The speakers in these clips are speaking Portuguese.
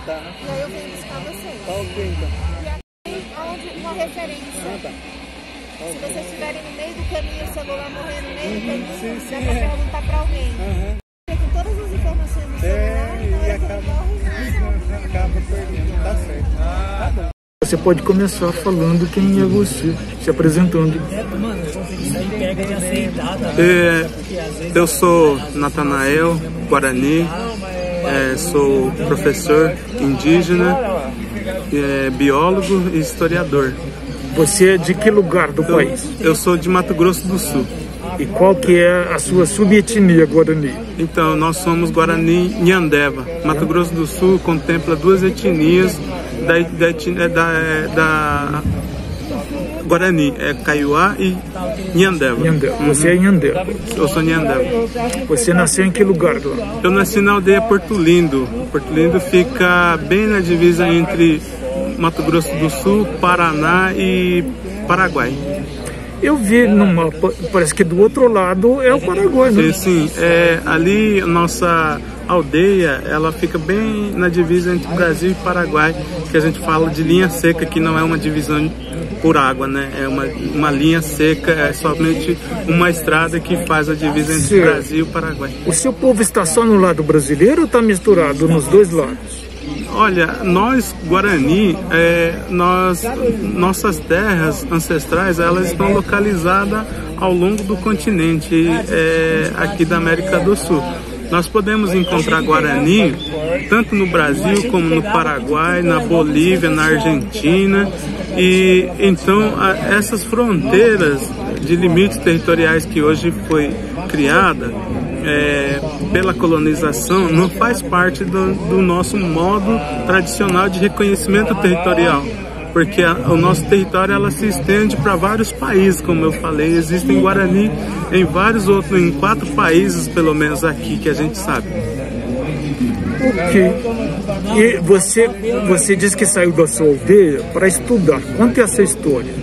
Tá. E aí eu venho buscar vocês. Ok, então. E aqui onde uma referência. Tá. Se vocês estiverem no meio do caminho, o celular morrer no meio do caminho, sim, dá sim, pra perguntar pra alguém. Com todas as informações do celular, E na hora que acaba morre, acaba perdendo. Tá certo. Tá bom. Você pode começar falando quem é você, se apresentando. Eu sou Natanael Guarani, sou professor indígena, biólogo e historiador. Você é de que lugar do país? Eu sou de Mato Grosso do Sul. E qual que é a sua subetnia Guarani? Então, nós somos Guarani Nhandeva. Mato Grosso do Sul contempla duas etnias da Guarani, Kaiowá e Nhandeva. Você é Nhandeva. Eu sou Nhandeva. Você nasceu em que lugar lá? Eu nasci na aldeia Porto Lindo. Porto Lindo fica bem na divisa entre Mato Grosso do Sul, Paraná e Paraguai. Eu vi no mapa, parece que do outro lado é o Paraguai, né? Sim, ali nossa aldeia, ela fica bem na divisa entre Brasil e Paraguai, que a gente fala de linha seca, que não é uma divisão por água, né? É uma linha seca, é somente uma estrada que faz a divisa entre Brasil e Paraguai. O seu povo está só no lado brasileiro ou está misturado nos dois lados? Olha, nós, Guarani, nossas terras ancestrais, elas estão localizadas ao longo do continente aqui da América do Sul. Nós podemos encontrar Guarani tanto no Brasil como no Paraguai, na Bolívia, na Argentina. E então essas fronteiras de limites territoriais que hoje foi criada pela colonização não faz parte do nosso modo tradicional de reconhecimento territorial, porque o nosso território ela se estende para vários países, como eu falei, existem Guarani em 4 países pelo menos aqui que a gente sabe. Ok. E você disse que saiu da sua aldeia para estudar. Conte essa história.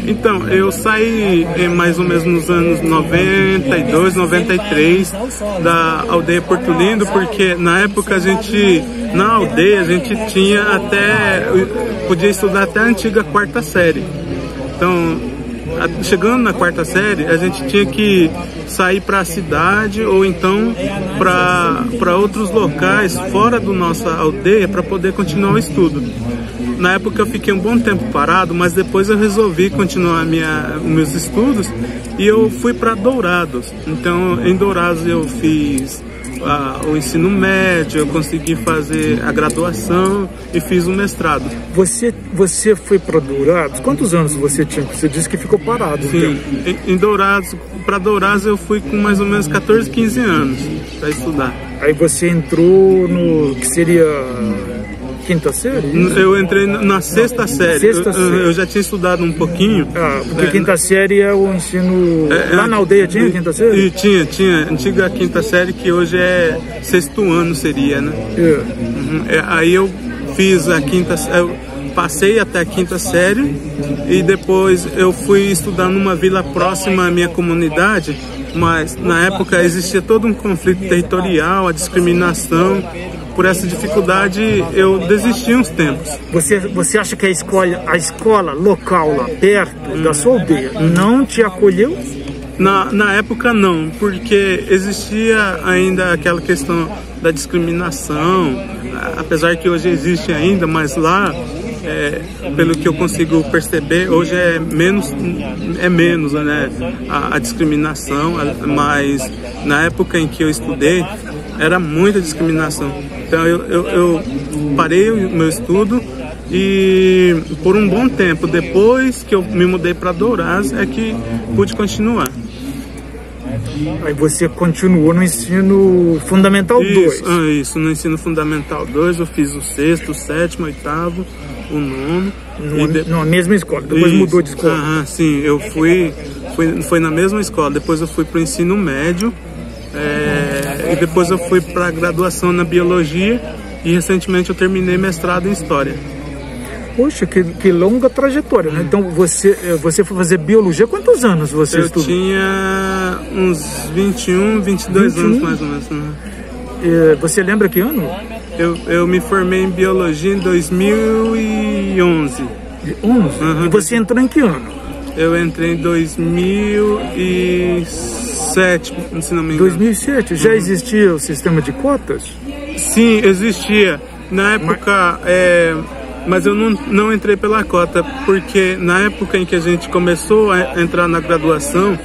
Então, eu saí mais ou menos nos anos 92, 93 da aldeia Porto Lindo, porque na época na aldeia a gente podia estudar até a antiga 4ª série. Então, chegando na 4ª série, a gente tinha que sair para a cidade ou então para outros locais fora da nossa aldeia para poder continuar o estudo. Na época eu fiquei um bom tempo parado, mas depois eu resolvi continuar meus estudos e eu fui para Dourados. Então, em Dourados eu fiz o ensino médio, eu consegui fazer a graduação e fiz o mestrado. Você foi para Dourados? Quantos anos você tinha? Você disse que ficou parado. Sim, em Dourados, para Dourados eu fui com mais ou menos 14, 15 anos para estudar. Aí você entrou no que seria 5ª série? Eu entrei na 6ª série. Eu já tinha estudado um pouquinho. Porque 5ª série é o ensino... Lá na aldeia tinha 5ª série? E tinha. Antiga 5ª série, que hoje é 6º ano, seria, né? Aí eu fiz a 5ª série, eu passei até a 5ª série e depois eu fui estudar numa vila próxima à minha comunidade, mas na época existia todo um conflito territorial, a discriminação. Por essa dificuldade, eu desisti uns tempos. Você acha que a escola local lá perto da sua aldeia não te acolheu? Na época não, porque existia ainda aquela questão da discriminação, apesar que hoje existe ainda, mas lá, pelo que eu consigo perceber, hoje é menos, né, a discriminação, mas na época em que eu estudei, era muita discriminação. Então eu parei o meu estudo e por um bom tempo, depois que eu me mudei para Dourados, é que pude continuar. Aí você continuou no ensino fundamental 2? Isso, no ensino fundamental 2, eu fiz o 6º, o 7º, o 8º, o 9º. Na mesma escola, depois mudou de escola? Sim, eu fui na mesma escola, depois eu fui para o ensino médio. E depois eu fui para a graduação na biologia e recentemente eu terminei mestrado em história. Poxa, que longa trajetória, né? Então você foi fazer biologia, quantos anos você estudou? Eu tinha uns 21, 22 anos mais ou menos. Né? Você lembra que ano? Eu me formei em biologia em 2011. 11? Uhum. E você entrou em que ano? Eu entrei em 2007, se não me engano. 2007? Já existia o sistema de cotas? Sim, existia. Na época, mas eu não entrei pela cota, porque na época em que a gente começou a entrar na graduação,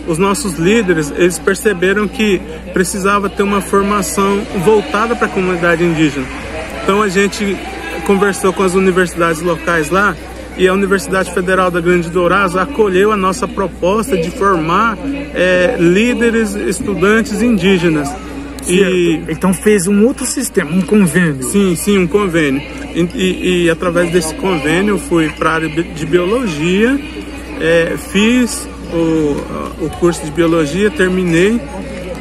os nossos líderes, eles perceberam que precisava ter uma formação voltada para a comunidade indígena. Então a gente conversou com as universidades locais lá, e a Universidade Federal da Grande Dourados acolheu a nossa proposta de formar líderes, estudantes indígenas. Então fez um outro sistema, um convênio. Sim, um convênio. E através desse convênio eu fui para a área de biologia, fiz o curso de biologia, terminei,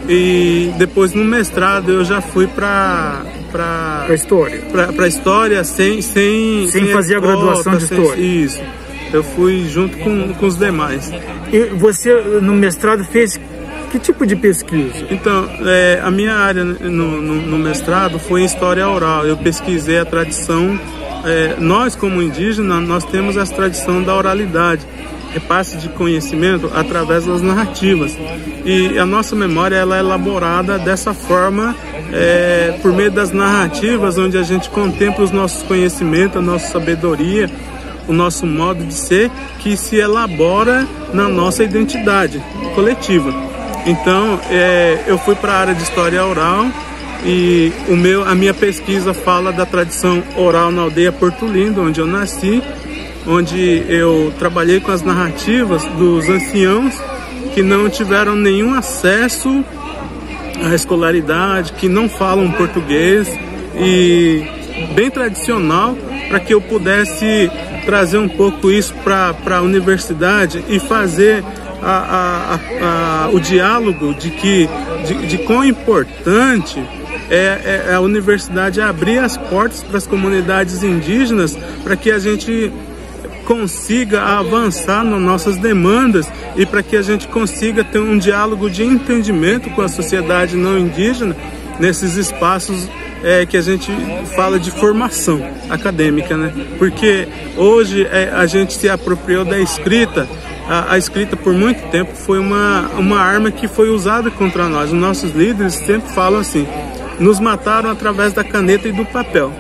e depois no mestrado eu já fui para história sem fazer a graduação de história. Isso, eu fui junto com os demais. E você no mestrado fez que tipo de pesquisa? Então, a minha área no mestrado foi em história oral. Eu pesquisei a tradição, nós como indígenas, nós temos essa tradição da oralidade, repasse de conhecimento através das narrativas. E a nossa memória ela é elaborada dessa forma, por meio das narrativas, onde a gente contempla os nossos conhecimentos, a nossa sabedoria, o nosso modo de ser, que se elabora na nossa identidade coletiva. Então, eu fui para a área de história oral, e a minha pesquisa fala da tradição oral na aldeia Porto Lindo, onde eu nasci, onde eu trabalhei com as narrativas dos anciãos que não tiveram nenhum acesso à escolaridade, que não falam português, e bem tradicional, para que eu pudesse trazer um pouco isso para a universidade e fazer o diálogo de quão importante é a universidade abrir as portas para as comunidades indígenas, para que a gente consiga avançar nas nossas demandas e para que a gente consiga ter um diálogo de entendimento com a sociedade não indígena nesses espaços que a gente fala de formação acadêmica, né? Porque hoje a gente se apropriou da escrita. A escrita por muito tempo foi uma arma que foi usada contra nós. Os nossos líderes sempre falam assim: nos mataram através da caneta e do papel.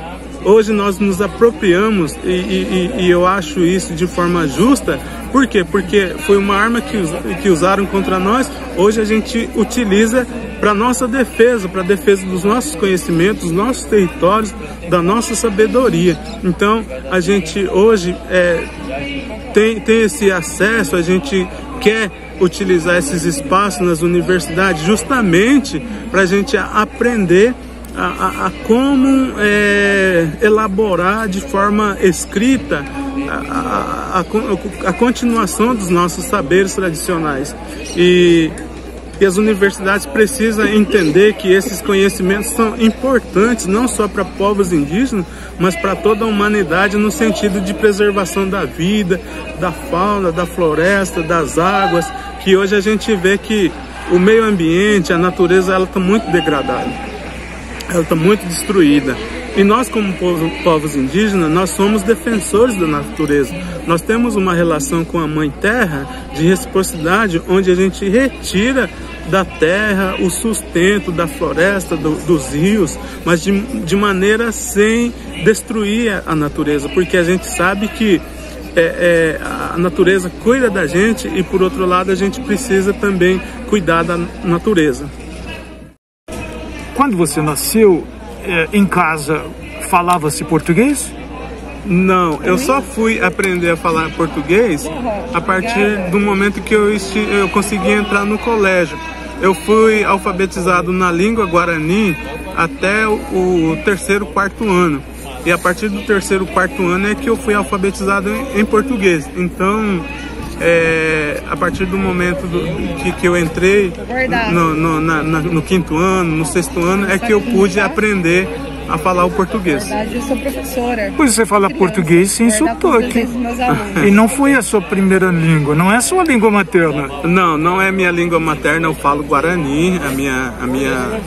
Hoje nós nos apropriamos, e eu acho isso de forma justa. Por quê? Porque foi uma arma que usaram contra nós. Hoje a gente utiliza para nossa defesa, para a defesa dos nossos conhecimentos, dos nossos territórios, da nossa sabedoria. Então a gente hoje tem esse acesso, a gente quer utilizar esses espaços nas universidades justamente para a gente aprender a como elaborar de forma escrita a continuação dos nossos saberes tradicionais. E as universidades precisam entender que esses conhecimentos são importantes não só para povos indígenas, mas para toda a humanidade, no sentido de preservação da vida, da fauna, da floresta, das águas, que hoje a gente vê que o meio ambiente, a natureza, ela está muito degradada, ela está muito destruída. E nós, como povos indígenas, nós somos defensores da natureza. Nós temos uma relação com a Mãe Terra de reciprocidade, onde a gente retira da terra o sustento da floresta, dos rios, mas de maneira sem destruir a natureza, porque a gente sabe que a natureza cuida da gente e, por outro lado, a gente precisa também cuidar da natureza. Quando você nasceu, em casa, falava-se português? Não, eu só fui aprender a falar português a partir do momento que eu consegui entrar no colégio. Eu fui alfabetizado na língua guarani até o terceiro, quarto ano. E a partir do terceiro, quarto ano é que eu fui alfabetizado em português. Então, a partir do momento que eu entrei no quinto ano, no sexto ano, é que eu pude aprender a falar o português. Na verdade, eu sou professora. Pois você fala português sem sotaque. E não foi a sua primeira língua, não é a sua língua materna. Não, não é minha língua materna, eu falo Guarani,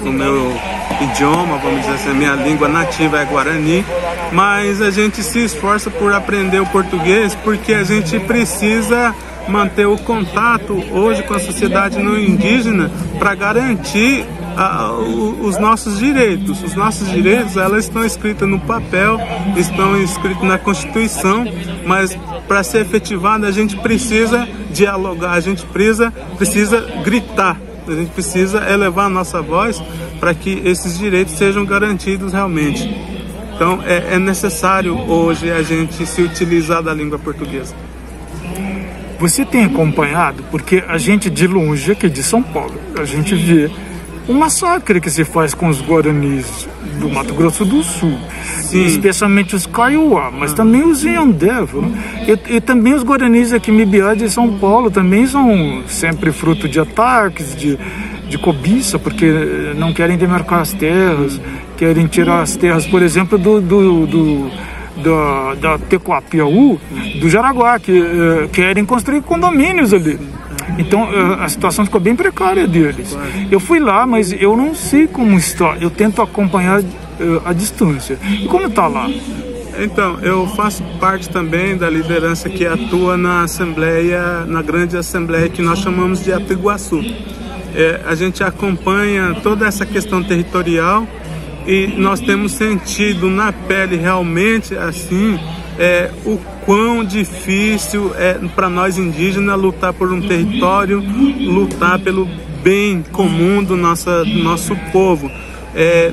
o meu idioma, vamos dizer assim, a minha língua nativa é Guarani, mas a gente se esforça por aprender o português porque a gente precisa manter o contato hoje com a sociedade não indígena para garantir os nossos direitos. Os nossos direitos, elas estão escritas no papel, estão escritos na Constituição, mas para ser efetivada a gente precisa dialogar, a gente precisa gritar, a gente precisa elevar a nossa voz para que esses direitos sejam garantidos realmente. Então é necessário hoje a gente se utilizar da língua portuguesa. Você tem acompanhado, porque a gente de longe aqui de São Paulo, a gente vê o massacre que se faz com os guaranis do Mato Grosso do Sul, especialmente os Kaiowá, mas também os Inhandevo, né? E também os guaranis aqui em Mibiá de São Paulo também são sempre fruto de ataques, de cobiça, porque não querem demarcar as terras, querem tirar as terras, por exemplo, da Tecoapiaú, do Jaraguá, que querem construir condomínios ali. Então a situação ficou bem precária deles. Eu fui lá, mas eu não sei como está. Eu tento acompanhar a distância. E como está lá? Então, eu faço parte também da liderança que atua na Assembleia, na grande Assembleia que nós chamamos de Apiguaçu. A gente acompanha toda essa questão territorial e nós temos sentido na pele realmente assim o quão difícil é para nós indígenas lutar por um território, lutar pelo bem comum do nosso povo.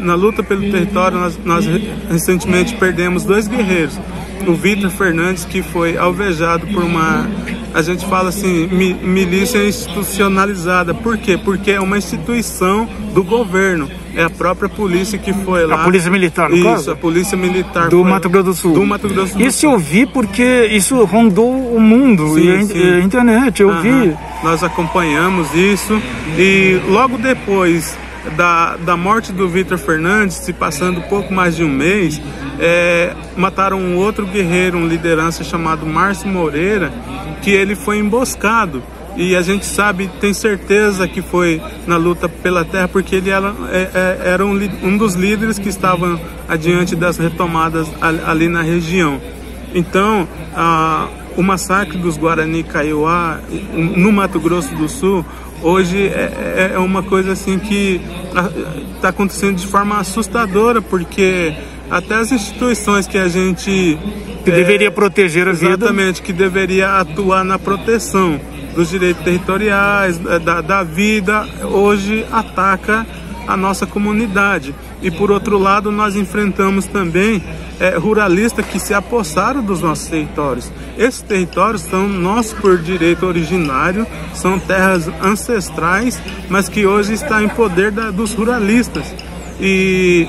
Na luta pelo território, nós recentemente perdemos 2 guerreiros. O Vitor Fernandes, que foi alvejado por uma, a gente fala assim, milícia institucionalizada. Por quê? Porque é uma instituição do governo. É a própria polícia que foi lá. A polícia militar, no caso? Isso, a polícia militar. Do Mato Grosso do Sul. Do Mato Grosso do Sul. Isso eu vi porque isso rondou o mundo e a internet, eu vi. Nós acompanhamos isso e logo depois da morte do Vitor Fernandes, se passando pouco mais de um mês, mataram um outro guerreiro, um liderança chamado Márcio Moreira, que ele foi emboscado. E a gente sabe, tem certeza que foi na luta pela terra, porque ele era um dos líderes que estavam adiante das retomadas ali na região. Então, o massacre dos Guarani Kaiowá no Mato Grosso do Sul, hoje é uma coisa assim que está acontecendo de forma assustadora, porque até as instituições que a gente... Que deveria proteger a vida. Exatamente, que deveria atuar na proteção dos direitos territoriais, da vida, hoje ataca a nossa comunidade. E por outro lado, nós enfrentamos também ruralistas que se apossaram dos nossos territórios. Esses territórios são nossos por direito originário, são terras ancestrais, mas que hoje está em poder dos ruralistas. E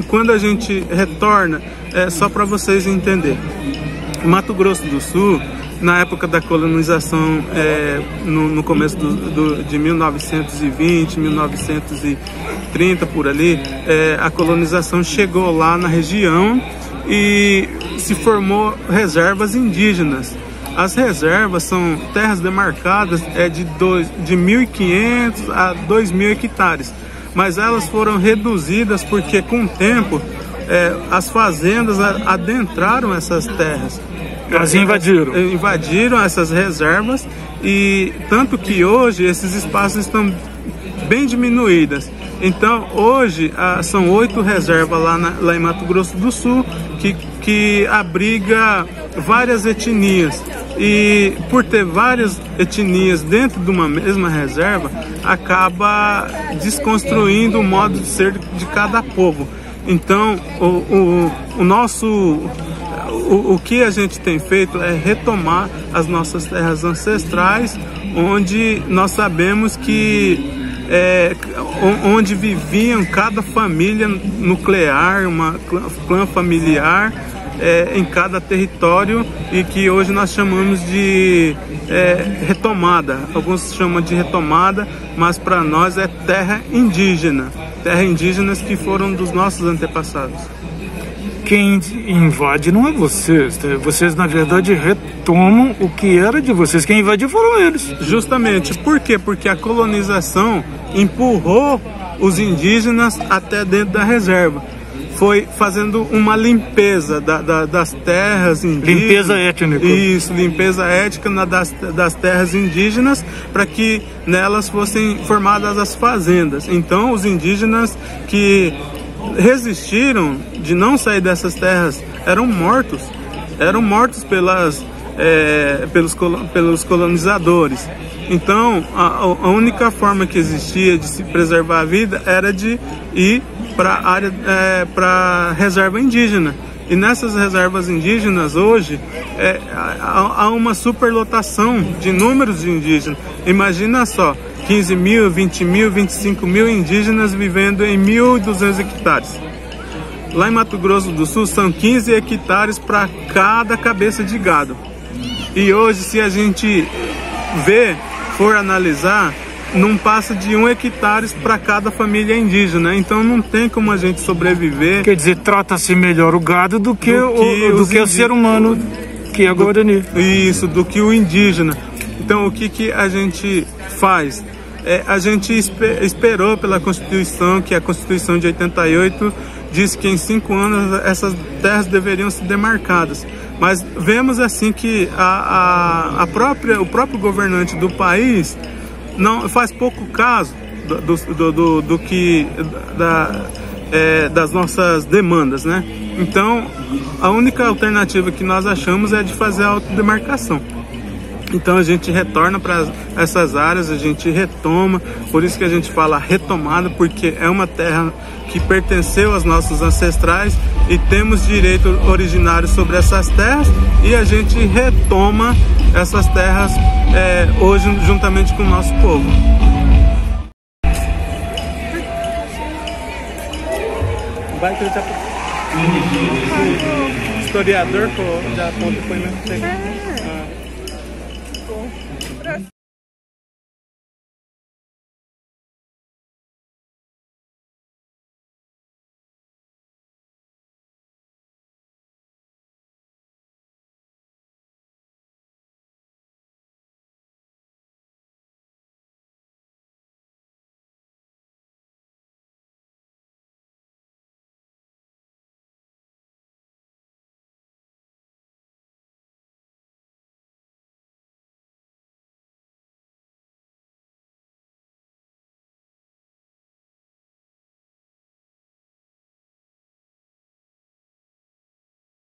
quando a gente retorna, só para vocês entenderem, Mato Grosso do Sul, na época da colonização, no começo de 1920, 1930, por ali, a colonização chegou lá na região e se formou reservas indígenas. As reservas são terras demarcadas de 1.500 a 2.000 hectares, mas elas foram reduzidas porque com o tempo as fazendas adentraram essas terras. Elas invadiram essas reservas, e tanto que hoje esses espaços estão bem diminuídos. Então hoje são 8 reservas lá em Mato Grosso do Sul que abriga várias etnias, e por ter várias etnias dentro de uma mesma reserva, acaba desconstruindo o modo de ser de cada povo. Então o que a gente tem feito é retomar as nossas terras ancestrais, onde nós sabemos que onde viviam cada família nuclear, uma clã familiar em cada território, e que hoje nós chamamos de retomada. Alguns chamam de retomada, mas para nós é terra indígena. terras indígenas que foram dos nossos antepassados. Quem invade não é vocês, né? Vocês na verdade retomam o que era de vocês. Quem invadiu foram eles. Justamente. Por quê? Porque a colonização empurrou os indígenas até dentro da reserva. Foi fazendo uma limpeza das terras indígenas. Limpeza étnica. Isso, limpeza étnica das terras indígenas, para que nelas fossem formadas as fazendas. Então, os indígenas que resistiram de não sair dessas terras eram mortos pelos colonizadores. Então, a única forma que existia de se preservar a vida era de ir para a reserva indígena. E nessas reservas indígenas hoje há uma superlotação de números de indígenas. Imagina só, 15 mil, 20 mil, 25 mil indígenas vivendo em 1.200 hectares. Lá em Mato Grosso do Sul são 15 hectares para cada cabeça de gado. E hoje, se a gente for analisar, não passa de 1 hectare para cada família indígena. Então não tem como a gente sobreviver. Quer dizer, trata-se melhor o gado do que o ser humano, que é Guarani. Isso, do que o indígena. Então o que a gente faz? A gente esperou pela Constituição, que a Constituição de 88 diz que em 5 anos essas terras deveriam ser demarcadas. Mas vemos assim que o próprio governante do país não faz pouco caso das nossas demandas, né? Então, a única alternativa que nós achamos é de fazer a autodemarcação. Então a gente retorna para essas áreas, a gente retoma, por isso que a gente fala retomada, porque é uma terra que pertenceu aos nossos ancestrais e temos direito originário sobre essas terras, e a gente retoma essas terras hoje juntamente com o nosso povo. Vai acreditar. Historiador já aponta depoimento.